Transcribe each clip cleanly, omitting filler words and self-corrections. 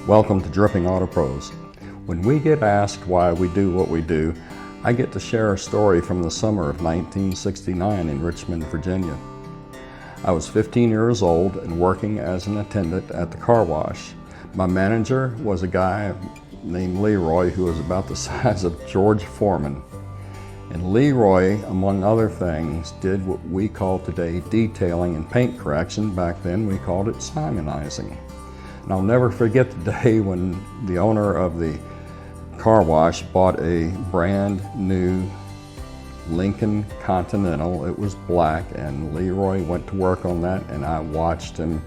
Welcome to Dripping Auto Pros. When we get asked why we do what we do, I get to share a story from the summer of 1969 in Richmond, Virginia. I was 15 years old and working as an attendant at the car wash. My manager was a guy named LeRoy who was about the size of George Foreman. And LeRoy, among other things, did what we call today detailing and paint correction. Back then we called it simonizing. And I'll never forget the day when the owner of the car wash bought a brand new Lincoln Continental. It was black, and LeRoy went to work on that, and I watched him.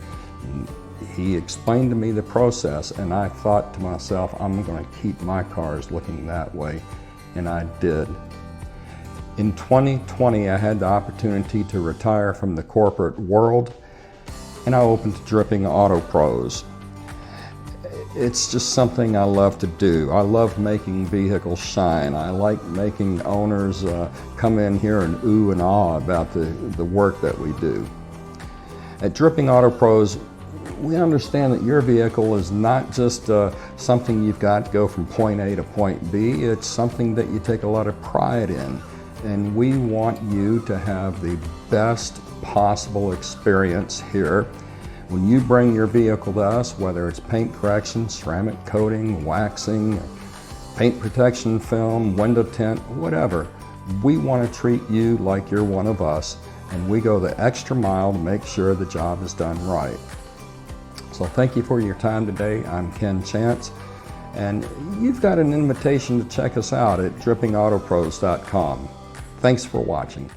He explained to me the process, and I thought to myself, I'm going to keep my cars looking that way, and I did. In 2020, I had the opportunity to retire from the corporate world, and I opened Dripping Auto Pros. It's just something I love to do. I love making vehicles shine. I like making owners come in here and ooh and ah about the work that we do. At Dripping Auto Pros, we understand that your vehicle is not just something you've got to go from point A to point B. It's something that you take a lot of pride in. And we want you to have the best possible experience here. When you bring your vehicle to us, whether it's paint correction, ceramic coating, waxing, paint protection film, window tint, whatever, we want to treat you like you're one of us, and we go the extra mile to make sure the job is done right. So thank you for your time today. I'm Ken Chance, and you've got an invitation to check us out at drippingautopros.com. Thanks for watching.